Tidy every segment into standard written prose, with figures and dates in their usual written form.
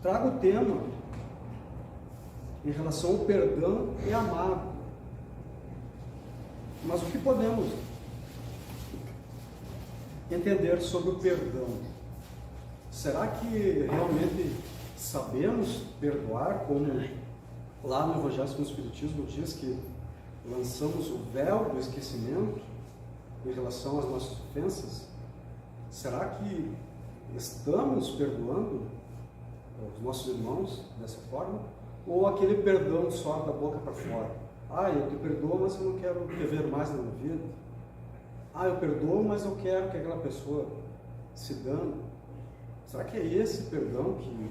trago o tema em relação ao perdão e à mágoa. Mas o que podemos entender sobre o perdão? Será que realmente sabemos perdoar, como lá no Evangelho segundo o Espiritismo diz que lançamos o véu do esquecimento em relação às nossas ofensas? Será que estamos perdoando os nossos irmãos dessa forma? Ou aquele perdão só da boca para fora? Eu te perdoo, mas eu não quero te ver mais na minha vida. Eu perdoo, mas eu quero que aquela pessoa se dane. Será que é esse perdão que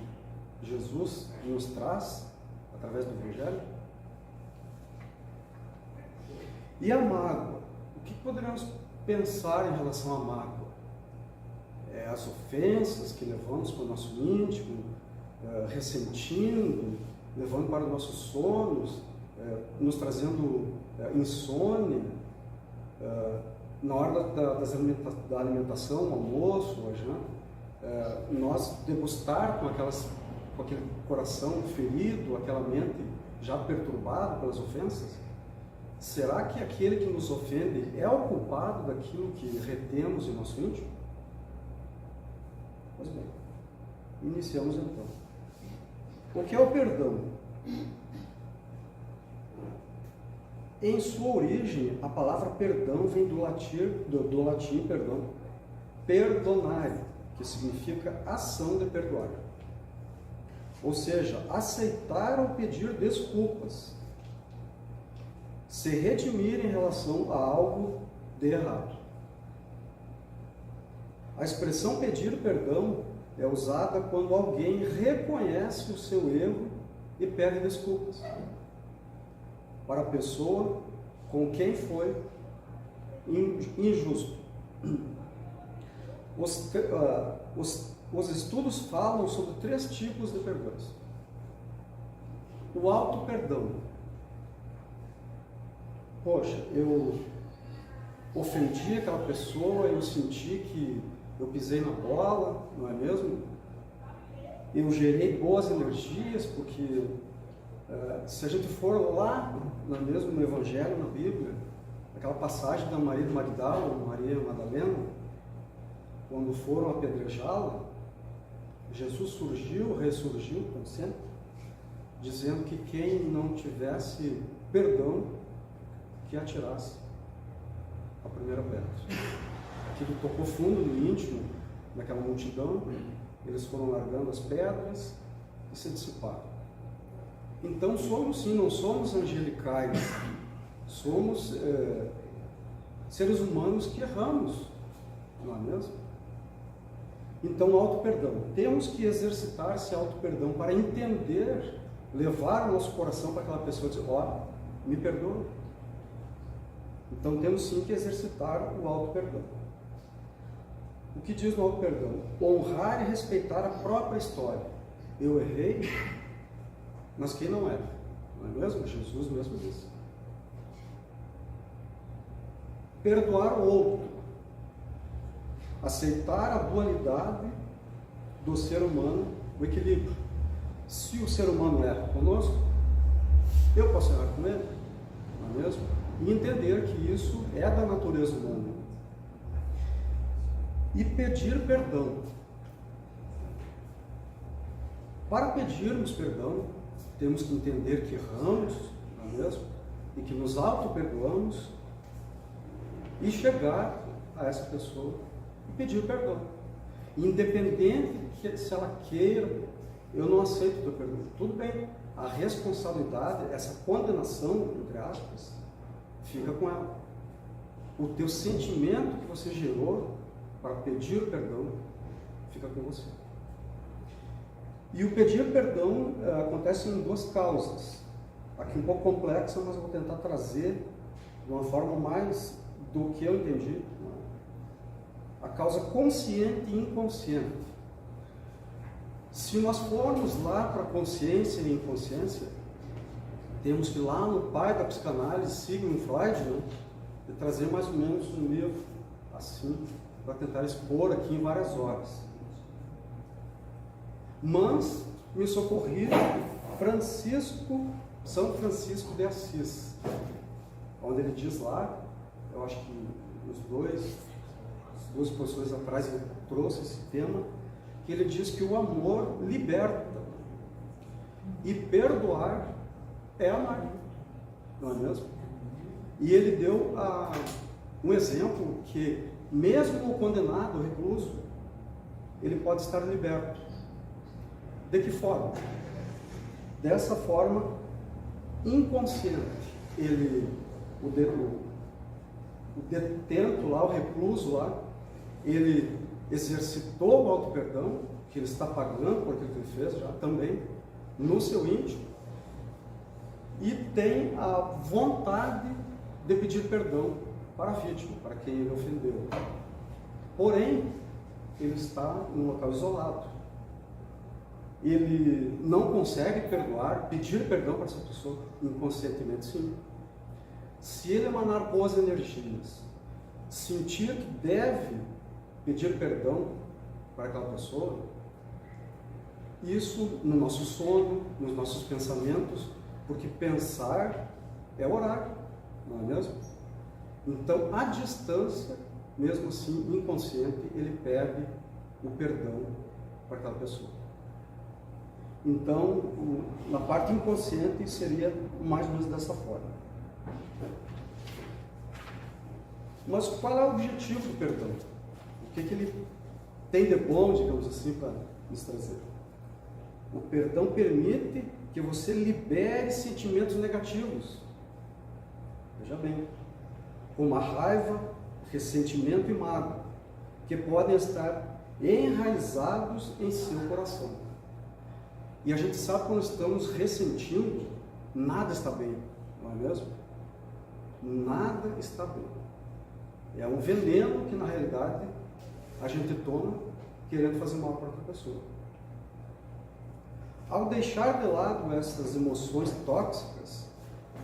Jesus nos traz através do Evangelho? E a mágoa? O que poderemos pensar em relação à mágoa? As ofensas que levamos para o nosso íntimo, ressentindo, levando para os nossos sonos, nos trazendo insônia, na hora da alimentação, o almoço, a janta, nós degustar com aquele coração ferido, aquela mente já perturbada pelas ofensas. Será que aquele que nos ofende é o culpado daquilo que retemos em nosso íntimo? Pois bem, iniciamos então. O que é o perdão? Em sua origem, a palavra perdão vem do latim, perdonare, que significa ação de perdoar. Ou seja, aceitar ou pedir desculpas, se redimir em relação a algo de errado. A expressão pedir perdão é usada quando alguém reconhece o seu erro e pede desculpas para a pessoa com quem foi injusto. Os estudos falam sobre 3 tipos de perdões. O auto-perdão. Poxa, eu ofendi aquela pessoa, eu senti que eu pisei na bola, não é mesmo? Eu gerei boas energias, porque se a gente for lá, não é mesmo, no Evangelho, na Bíblia, aquela passagem da Maria Madalena, quando foram apedrejá-la, Jesus ressurgiu, como sempre, dizendo que quem não tivesse perdão, que atirasse a primeira pedra. Aquilo tocou fundo no íntimo daquela multidão, eles foram largando as pedras e se dissiparam. Então somos sim, não somos angelicais, somos seres humanos que erramos, não é mesmo? Então, auto-perdão. Temos que exercitar esse auto-perdão para entender, levar o nosso coração para aquela pessoa e dizer, me perdoa. Então temos sim que exercitar o auto-perdão. O que diz no auto-perdão? Honrar e respeitar a própria história. Eu errei, mas quem não era? Não é mesmo? Jesus mesmo disse. Perdoar o outro. Aceitar a dualidade do ser humano, o equilíbrio. Se o ser humano erra conosco, eu posso errar com ele, não é mesmo? E entender que isso é da natureza humana. E pedir perdão. Para pedirmos perdão, temos que entender que erramos, não é mesmo? E que nos auto-perdoamos e chegar a essa pessoa e pedir perdão. Independente que se ela queira, eu não aceito o teu perdão. Tudo bem, a responsabilidade, essa condenação, entre aspas, fica com ela. O teu sentimento que você gerou para pedir o perdão fica com você. E o pedir perdão acontece em 2 causas. Aqui um pouco complexa, mas eu vou tentar trazer de uma forma mais do que eu entendi. A causa consciente e inconsciente. Se nós formos lá para a consciência e inconsciência, temos que ir lá no pai da psicanálise, Sigmund Freud, e trazer mais ou menos um livro assim, para tentar expor aqui em várias horas. Mas me socorri São Francisco de Assis, onde ele diz lá, eu acho que as duas posições atrás eu trouxe esse tema, que ele diz que o amor liberta e perdoar é amar, não é mesmo? E ele deu um exemplo que mesmo o condenado, o recluso, ele pode estar liberto. De que forma? Dessa forma inconsciente. O detento lá, o recluso lá, ele exercitou o auto-perdão, que ele está pagando por aquilo que ele fez já também, no seu íntimo, e tem a vontade de pedir perdão para a vítima, para quem ele ofendeu. Porém, ele está num local isolado. Ele não consegue perdoar, pedir perdão para essa pessoa, inconscientemente sim. Se ele emanar boas energias, sentir que deve pedir perdão para aquela pessoa, isso no nosso sono, nos nossos pensamentos, porque pensar é orar, não é mesmo? Então, à distância, mesmo assim, inconsciente, ele pede o perdão para aquela pessoa. Então, na parte inconsciente, seria mais ou menos dessa forma. Mas qual é o objetivo do perdão? O que ele tem de bom, digamos assim, para nos trazer? O perdão permite que você libere sentimentos negativos. Veja bem, como a raiva, ressentimento e mágoa, que podem estar enraizados em seu coração. E a gente sabe, quando estamos ressentindo, nada está bem, não é mesmo? Nada está bem. É um veneno que, na realidade, a gente toma querendo fazer mal para outra pessoa. Ao deixar de lado essas emoções tóxicas,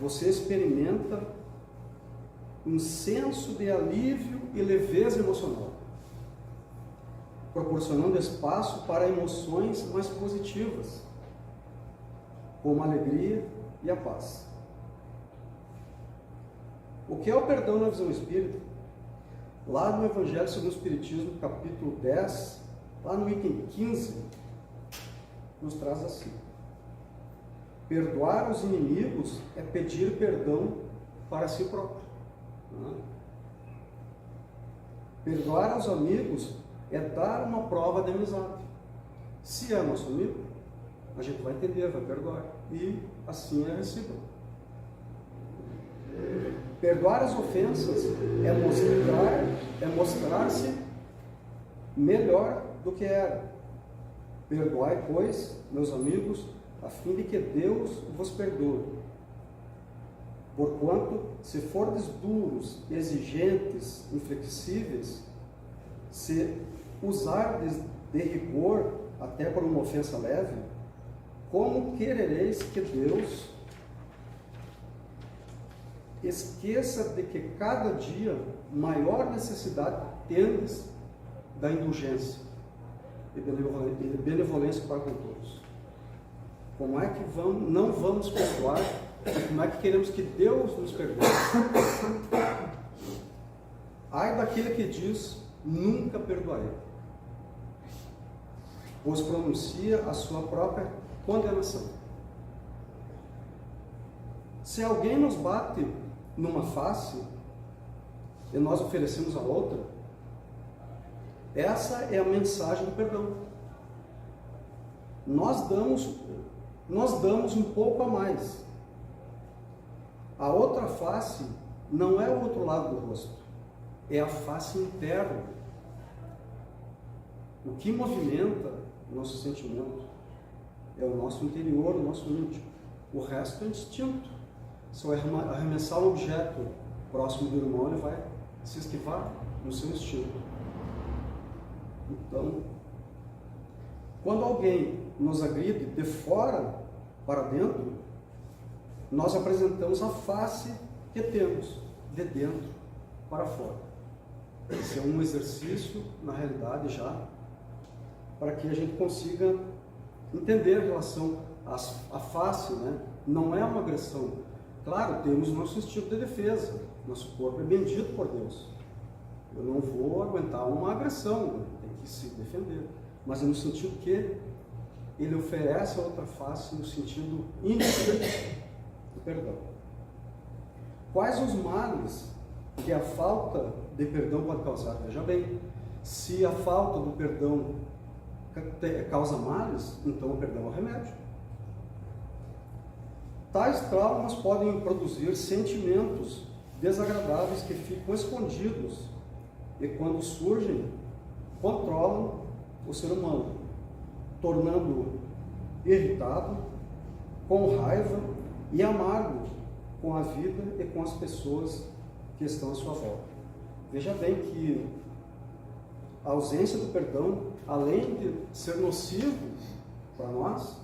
você experimenta um senso de alívio e leveza emocional, proporcionando espaço para emoções mais positivas, como a alegria e a paz. O que é o perdão na visão espírita? Lá no Evangelho segundo o Espiritismo, capítulo 10, lá no item 15, nos traz assim: perdoar os inimigos é pedir perdão para si próprio. Perdoar aos amigos é dar uma prova de amizade. Se é nosso amigo, a gente vai entender, vai perdoar, e assim é recíproco. Perdoar as ofensas é mostrar-se melhor do que era. Perdoai, pois, meus amigos, a fim de que Deus vos perdoe. Porquanto, se fordes duros, exigentes, inflexíveis, se usardes de rigor até por uma ofensa leve, como querereis que Deus esqueça de que cada dia maior necessidade tendes da indulgência e benevolência para com todos? Como é que não vamos perdoar? Como é que queremos que Deus nos perdoe? Ai daquele que diz, nunca perdoarei, pois pronuncia a sua própria condenação. Se alguém nos bate numa face e nós oferecemos a outra, essa é a mensagem do perdão. Nós damos um pouco a mais. A outra face não é o outro lado do rosto, é a face interna. O que movimenta o nosso sentimento é o nosso interior, o nosso íntimo. O resto é instinto. Se eu arremessar um objeto próximo do irmão, ele vai se esquivar no seu instinto. Então, quando alguém nos agride de fora para dentro, nós apresentamos a face que temos, de dentro para fora. Esse é um exercício, na realidade, já, para que a gente consiga entender a relação à face, né? Não é uma agressão. Claro, temos o nosso instinto de defesa, nosso corpo é bendito por Deus. Eu não vou aguentar uma agressão, né? Tem que se defender. Mas é no sentido que ele oferece a outra face no sentido íntegro do perdão. Quais os males que a falta de perdão pode causar? Veja bem, se a falta do perdão causa males, então o perdão é o remédio. Tais traumas podem produzir sentimentos desagradáveis que ficam escondidos e, quando surgem, controlam o ser humano, tornando-o irritado, com raiva e amargo com a vida e com as pessoas que estão à sua volta. Veja bem que a ausência do perdão, além de ser nocivo para nós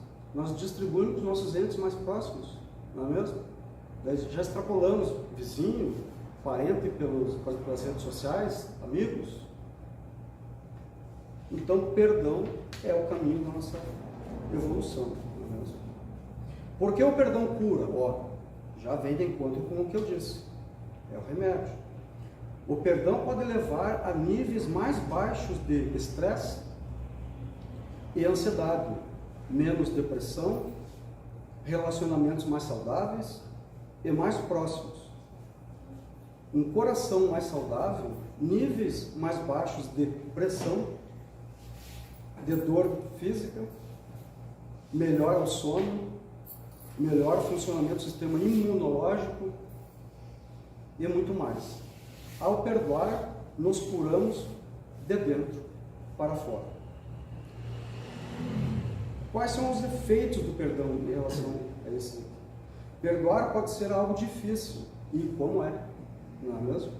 distribuímos para os nossos entes mais próximos, não é mesmo? Já extrapolamos vizinho, parente pelas redes sociais, amigos. Então, perdão é o caminho da nossa evolução, não é mesmo? Porque o perdão cura? Já vem de encontro com o que eu disse, é o remédio. O perdão pode levar a níveis mais baixos de estresse e ansiedade, menos depressão, relacionamentos mais saudáveis e mais próximos. Um coração mais saudável, níveis mais baixos de pressão, de dor física, melhora o sono, melhora o funcionamento do sistema imunológico e muito mais. Ao perdoar, nos curamos de dentro para fora. Quais são os efeitos do perdão em relação a esse? Perdoar pode ser algo difícil, e como é, não é mesmo?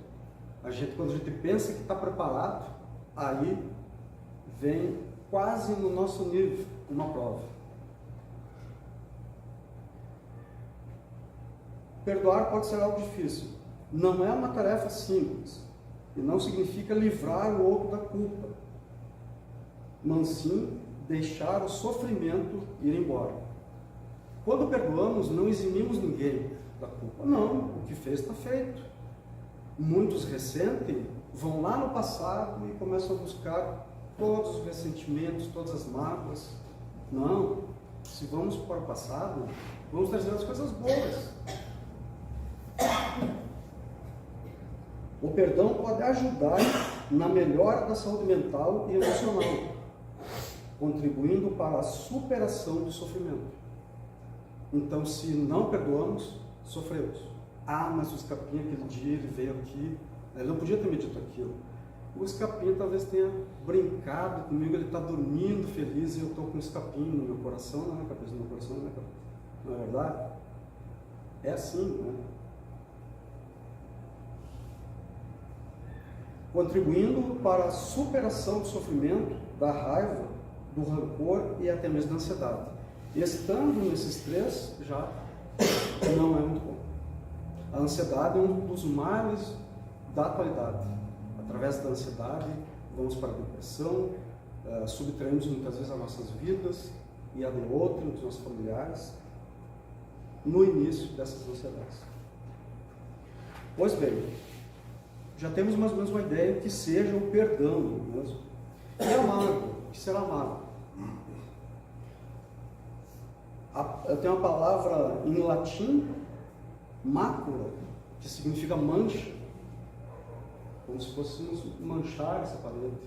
Quando a gente pensa que está preparado, aí vem quase no nosso nível uma prova. Perdoar pode ser algo difícil. Não é uma tarefa simples, e não significa livrar o outro da culpa, mas sim deixar o sofrimento ir embora. Quando perdoamos, não eximimos ninguém da culpa. Não, o que fez está feito. Muitos ressentem, vão lá no passado e começam a buscar todos os ressentimentos, todas as mágoas. Não, se vamos para o passado, vamos trazer as coisas boas. O perdão pode ajudar na melhora da saúde mental e emocional, contribuindo para a superação do sofrimento. Então, se não perdoamos, sofremos. Mas o escapinha aquele dia, ele veio aqui, ele não podia ter me dito aquilo. O escapinha talvez tenha brincado comigo, ele está dormindo feliz e eu estou com um escapinho no meu coração, na minha cabeça, no meu coração, na minha cabeça. Não é verdade? É assim, né? Contribuindo para a superação do sofrimento, da raiva, do rancor e até mesmo da ansiedade. Estando nesses três, já não é muito bom. A ansiedade é um dos males da atualidade. Através da ansiedade, vamos para a depressão, subtraímos muitas vezes as nossas vidas e a de outros, dos nossos familiares, no início dessas ansiedades. Pois bem, já temos mais ou menos uma ideia do que seja o perdão mesmo. E amargo, o que será amargo? Eu tenho uma palavra em latim, mácula, que significa mancha, como se fôssemos manchar essa parede.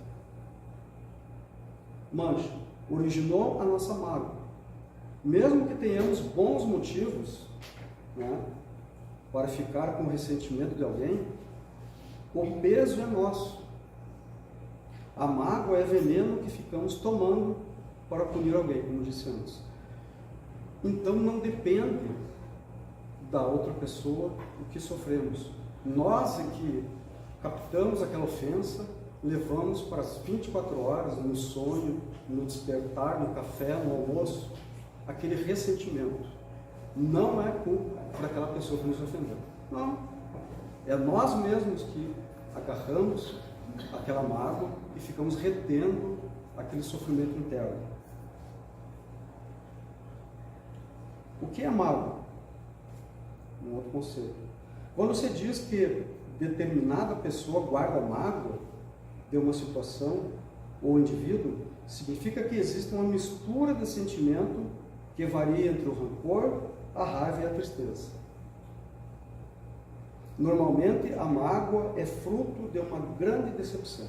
Mancha, originou a nossa mágoa. Mesmo que tenhamos bons motivos, né, para ficar com o ressentimento de alguém, o peso é nosso. A mágoa é veneno que ficamos tomando para punir alguém, como disse antes. Então não depende da outra pessoa o que sofremos. Nós é que captamos aquela ofensa, levamos para as 24 horas, no sonho, no despertar, no café, no almoço, aquele ressentimento. Não é culpa daquela pessoa que nos ofendeu. Não. É nós mesmos que agarramos aquela mágoa e ficamos retendo aquele sofrimento interno. que é mágoa? Um outro conceito. Quando você diz que determinada pessoa guarda mágoa de uma situação ou indivíduo, significa que existe uma mistura de sentimento que varia entre o rancor, a raiva e a tristeza. Normalmente, a mágoa é fruto de uma grande decepção.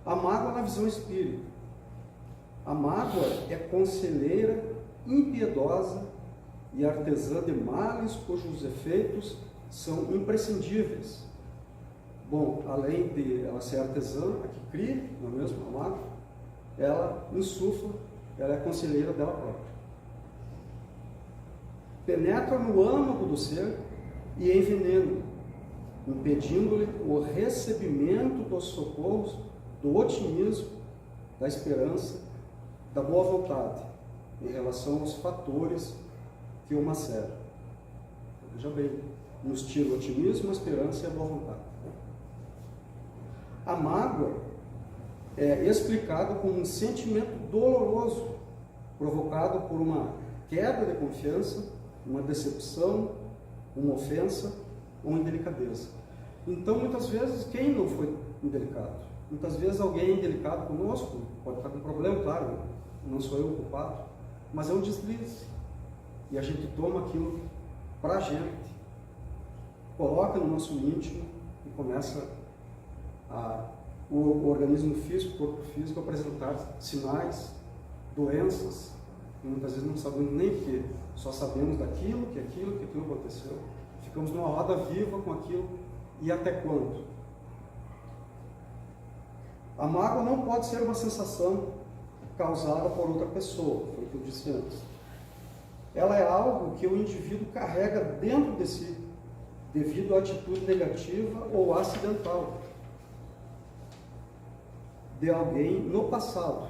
A mágoa na visão espírita. A mágoa é conselheira, impiedosa e artesã de males cujos efeitos são imprescindíveis. Bom, além de ela ser artesã, a que cria, não é mesmo, a mágoa, ela insufla, ela é conselheira dela própria. Penetra no âmago do ser e envenena, impedindo-lhe o recebimento dos socorros, do otimismo, da esperança, da boa vontade, em relação aos fatores que o maceram. Veja bem, nos tira o otimismo, a esperança e a boa vontade. A mágoa é explicada como um sentimento doloroso, provocado por uma quebra de confiança, uma decepção, uma ofensa ou indelicadeza. Então, muitas vezes, quem não foi indelicado? Muitas vezes alguém é indelicado conosco, pode estar com problema, claro, não sou eu o culpado, mas é um deslize. E a gente toma aquilo para a gente, coloca no nosso íntimo e começa o organismo físico, o corpo físico, apresentar sinais, doenças, que muitas vezes não sabemos nem o que, só sabemos daquilo, que aquilo aconteceu. Ficamos numa roda viva com aquilo, e até quando? A mágoa não pode ser uma sensação causada por outra pessoa, foi o que eu disse antes. Ela é algo que o indivíduo carrega dentro de si, devido à atitude negativa ou acidental de alguém no passado,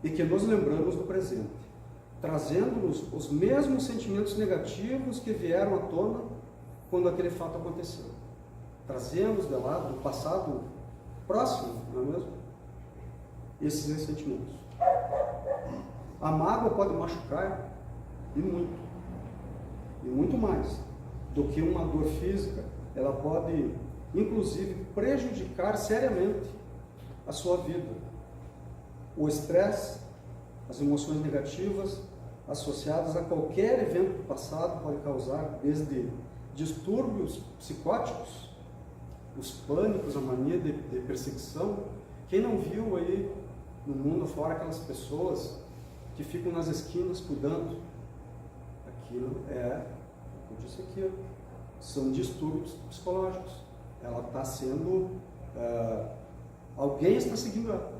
e que nos lembramos do presente, trazendo-nos os mesmos sentimentos negativos que vieram à tona quando aquele fato aconteceu. Trazemos de lá, do passado próximo, não é mesmo? Esses ressentimentos. A mágoa pode machucar, e muito mais do que uma dor física. Ela pode, inclusive, prejudicar seriamente a sua vida. O estresse, as emoções negativas associadas a qualquer evento do passado pode causar desde distúrbios psicóticos, os pânicos, a mania de perseguição. Quem não viu aí no mundo afora aquelas pessoas que ficam nas esquinas cuidando? Aquilo é, como eu disse aqui, são distúrbios psicológicos. Ela está sendo, alguém está seguindo ela.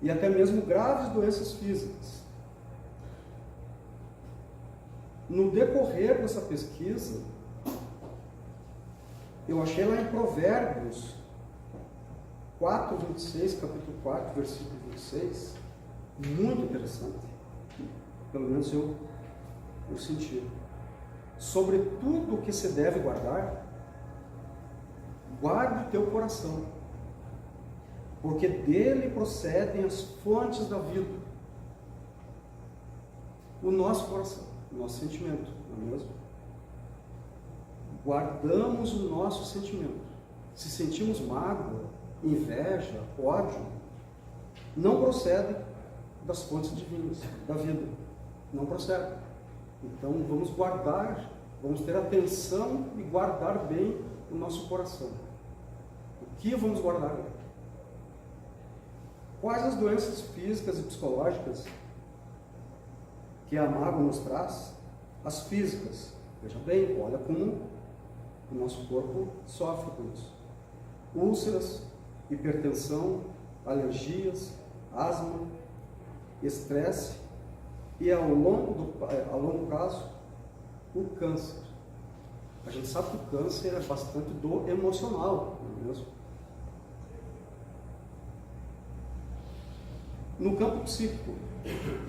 E até mesmo graves doenças físicas. No decorrer dessa pesquisa, eu achei lá em Provérbios 4, 26, capítulo 4, versículo 26, muito interessante. Pelo menos eu senti. Sobre tudo o que se deve guardar, guarde o teu coração, porque dele procedem as fontes da vida. O nosso coração, o nosso sentimento, não é mesmo? Guardamos o nosso sentimento. Se sentimos mágoa, inveja, ódio, não procede das fontes divinas, da vida. Não procede. Então vamos guardar, vamos ter atenção e guardar bem o nosso coração. O que vamos guardar? Quais as doenças físicas e psicológicas que a mágoa nos traz? As físicas. Veja bem, olha como o nosso corpo sofre com isso. Úlceras, hipertensão, alergias, asma, estresse e a longo prazo, o câncer. A gente sabe que o câncer é bastante do emocional, não é mesmo? No campo psíquico,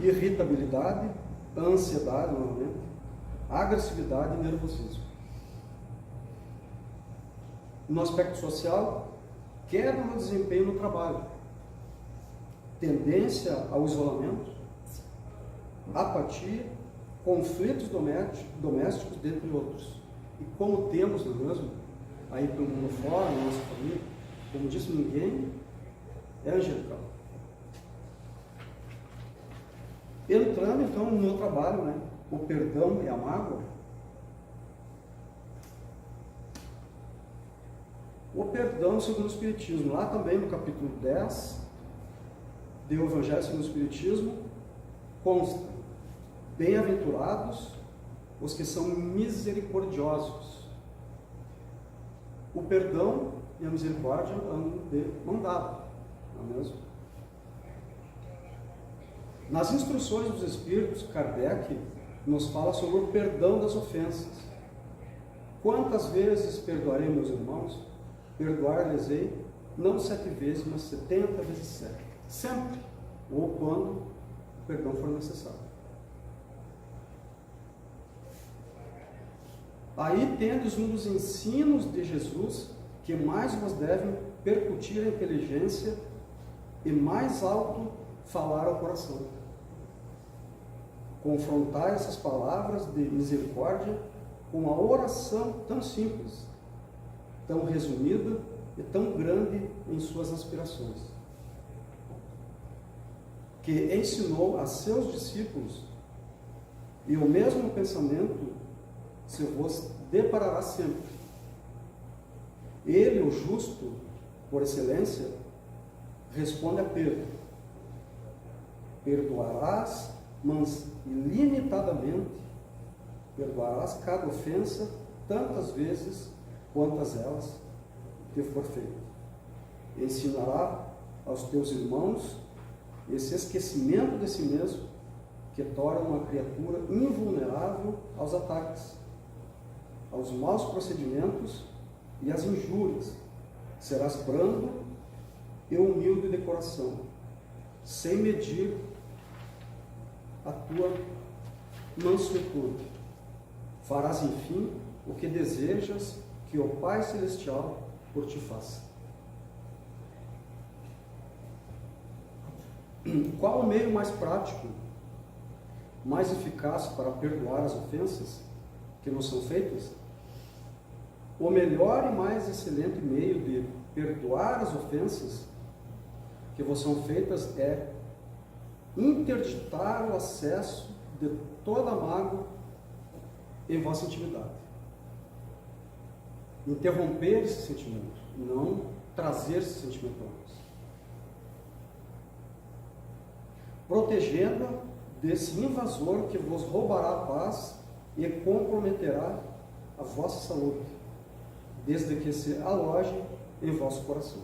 irritabilidade, ansiedade, normalmente, agressividade e nervosismo. No aspecto social, queda no desempenho no trabalho, tendência ao isolamento, apatia, conflitos domésticos, dentre outros. E como temos, não é mesmo, aí para o mundo fora, na nossa família, como disse, ninguém é angelical. Entrando então no trabalho, né, o perdão e a mágoa. O perdão segundo o Espiritismo, lá também no capítulo 10 do Evangelho segundo o Espiritismo, consta: bem-aventurados os que são misericordiosos. O perdão e a misericórdia andam de mão dada, não é mesmo? Nas instruções dos Espíritos, Kardec nos fala sobre o perdão das ofensas. Quantas vezes perdoarei meus irmãos? Perdoar-lhes-ei, não 7 vezes, mas 70 vezes 7. Sempre, ou quando o perdão for necessário. Aí tendes um dos ensinos de Jesus, que mais vos devem percutir a inteligência e mais alto falar ao coração. Confrontar essas palavras de misericórdia com a oração tão simples, tão resumida e tão grande em suas aspirações, que ensinou a seus discípulos, e o mesmo pensamento se vos deparará sempre. Ele, o justo, por excelência, responde a Pedro: perdoarás, mas ilimitadamente, perdoarás cada ofensa tantas vezes quantas elas te for feita. Ensinará aos teus irmãos esse esquecimento de si mesmo, que torna uma criatura invulnerável aos ataques, aos maus procedimentos e às injúrias. Serás brando e humilde de coração, sem medir a tua mansuetude. Farás, enfim, o que desejas que o Pai Celestial por ti faça. Qual o meio mais prático, mais eficaz para perdoar as ofensas que nos são feitas? O melhor e mais excelente meio de perdoar as ofensas que vos são feitas é interditar o acesso de toda mágoa em vossa intimidade. Interromper esse sentimento, não trazer esse sentimento a nós. Protegendo desse invasor que vos roubará a paz e comprometerá a vossa saúde, desde que se aloje em vosso coração.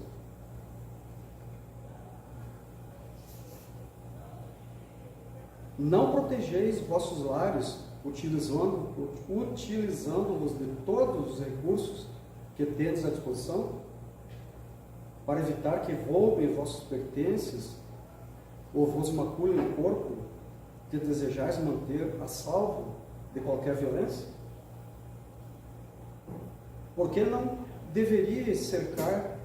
Não protegeis vossos lares, utilizando-vos de todos os recursos que tendes à disposição, para evitar que roubem vossos pertences ou vos maculem o corpo, que desejais manter a salvo de qualquer violência? Porque não deveríeis cercar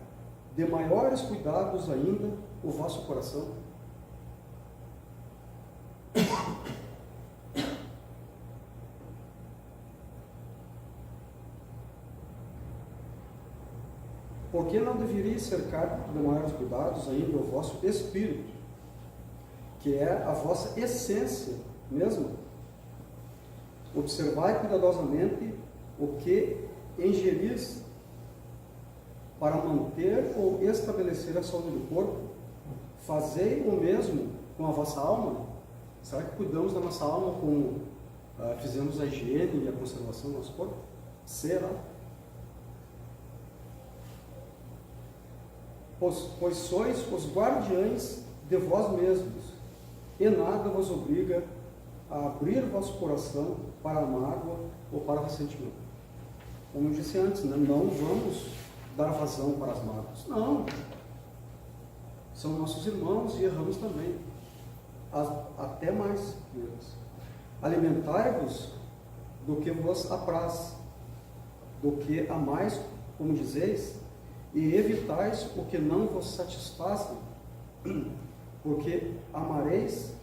de maiores cuidados ainda o vosso coração? Por que não deveríeis cercar de maiores cuidados ainda o vosso espírito, que é a vossa essência mesmo? Observai cuidadosamente o que ingeris para manter ou estabelecer a saúde do corpo. Fazei o mesmo com a vossa alma. Será que cuidamos da nossa alma como fizemos a higiene e a conservação do nosso corpo? Será? Pois sois os guardiães de vós mesmos, e nada vos obriga a abrir vosso coração para a mágoa ou para o ressentimento. Como eu disse antes, né? Não vamos dar vazão para as mágoas. Não. São nossos irmãos e erramos também. Até mais que eles. Alimentai-vos do que vos apraz, do que amais, como dizeis, e evitais o que não vos satisfaz, porque amaríeis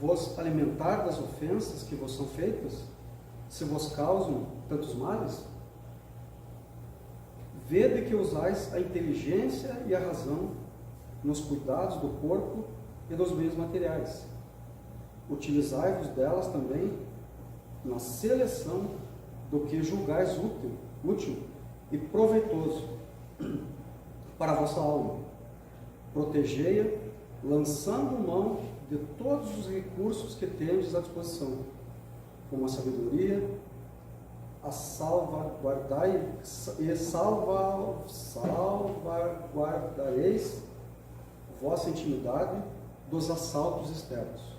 vos alimentar das ofensas que vos são feitas, se vos causam tantos males? Vede que usais a inteligência e a razão nos cuidados do corpo e dos bens materiais. Utilizai-vos delas também na seleção do que julgais útil e proveitoso para a vossa alma. Protegei-a, lançando mão de todos os recursos que tendes à disposição, como a sabedoria, a salvaguardareis vossa intimidade dos assaltos externos.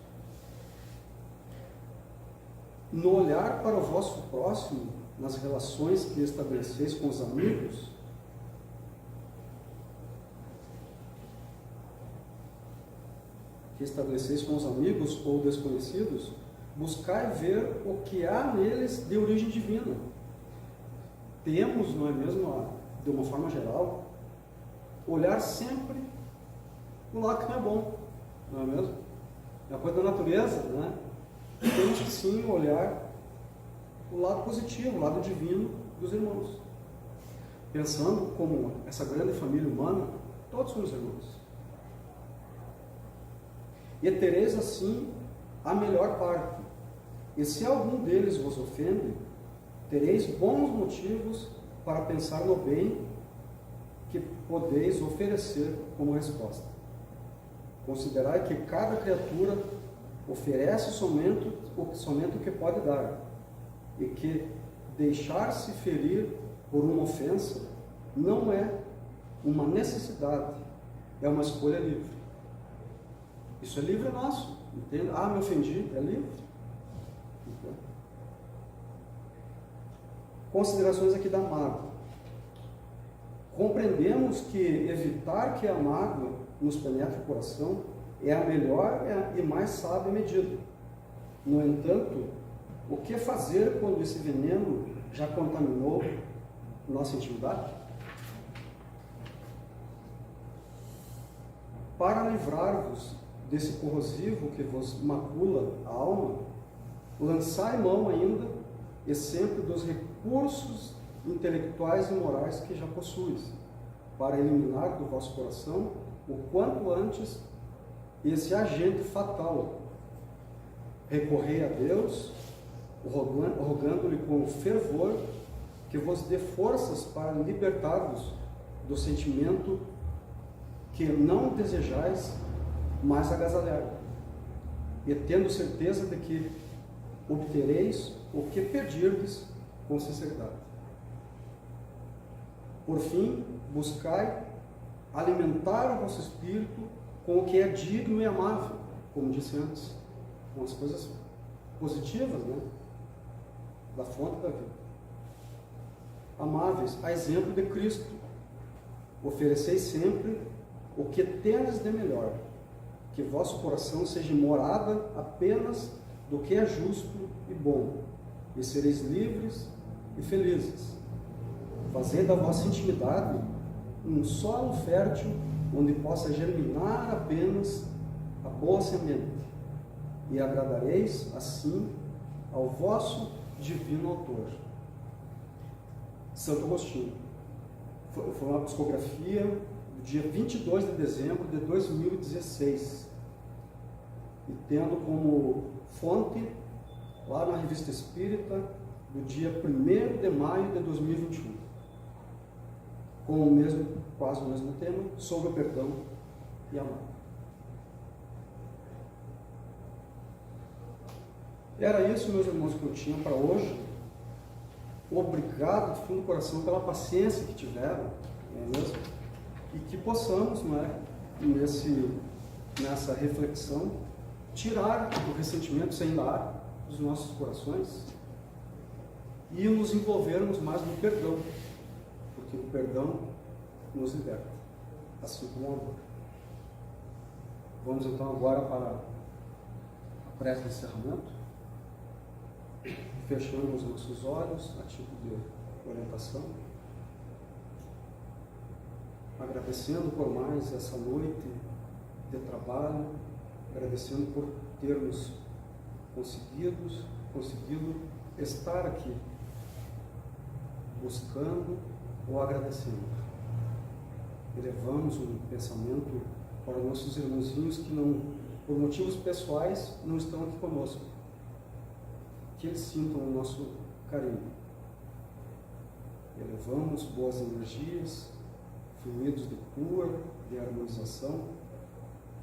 No olhar para o vosso próximo, nas relações que estabeleceis com os amigos, ou desconhecidos, buscai ver o que há neles de origem divina. Temos, não é mesmo, de uma forma geral, olhar sempre o lado que não é bom, não é mesmo? É uma coisa da natureza, né? Temos que sim olhar o lado positivo, o lado divino dos irmãos. Pensando como essa grande família humana, todos somos irmãos. E tereis assim a melhor parte. E se algum deles vos ofende, tereis bons motivos para pensar no bem que podeis oferecer como resposta. Considerai que cada criatura oferece somente o que pode dar, e que deixar-se ferir por uma ofensa não é uma necessidade, é uma escolha livre. Isso é livre nosso, entende? Ah, me ofendi, é livre. Então, considerações aqui da mágoa. Compreendemos que evitar que a mágoa nos penetre o coração é a melhor e mais sábia medida. No entanto, o que fazer quando esse veneno já contaminou nossa intimidade? Para livrar-vos desse corrosivo que vos macula a alma, lançai mão ainda e sempre dos recursos intelectuais e morais que já possuis, para eliminar do vosso coração o quanto antes esse agente fatal. Recorrei a Deus, rogando-lhe com fervor que vos dê forças para libertar-vos do sentimento que não desejais mais agasalhar, e tendo certeza de que obtereis o que pedirdes com sinceridade. Por fim, buscai alimentar o vosso espírito com o que é digno e amável, como disse antes, com as coisas positivas, né? Da fonte da vida. Amáveis, a exemplo de Cristo, ofereceis sempre o que tendes de melhor, que vosso coração seja morada apenas do que é justo e bom, e sereis livres e felizes. Fazei da vossa intimidade um solo fértil, onde possa germinar apenas a boa semente, e agradareis assim ao vosso divino autor. Santo Agostinho. Foi uma psicografia do dia 22 de dezembro de 2016, e tendo como fonte lá na Revista Espírita do dia 1º de maio de 2021, com quase o mesmo tema, sobre o perdão e amor. Era isso, meus irmãos, que eu tinha para hoje. Obrigado de fundo do coração pela paciência que tiveram, não é mesmo? E que possamos, não é, nessa reflexão, tirar o ressentimento sem dar dos nossos corações e nos envolvermos mais no perdão, porque o perdão nos liberta, assim como o amor. Vamos então agora para a prece de encerramento, fechando os nossos olhos a tipo de orientação, agradecendo por mais essa noite de trabalho, agradecendo por termos conseguido estar aqui, buscando ou agradecendo. Elevamos um pensamento para nossos irmãozinhos que não, por motivos pessoais, não estão aqui conosco. Que eles sintam o nosso carinho. Elevamos boas energias, fluidos de cura, de harmonização,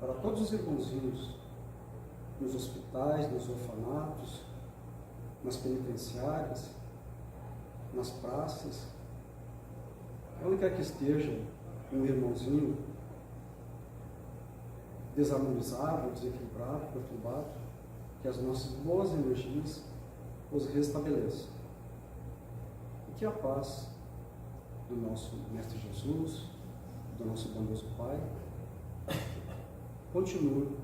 para todos os irmãozinhos, nos hospitais, nos orfanatos, nas penitenciárias, nas praças, onde quer que esteja um irmãozinho desarmonizado, desequilibrado, perturbado, que as nossas boas energias os restabeleçam. E que a paz do nosso Mestre Jesus, do nosso bondoso Pai, continue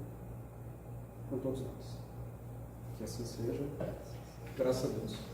com todos nós. Que assim seja, graças a Deus.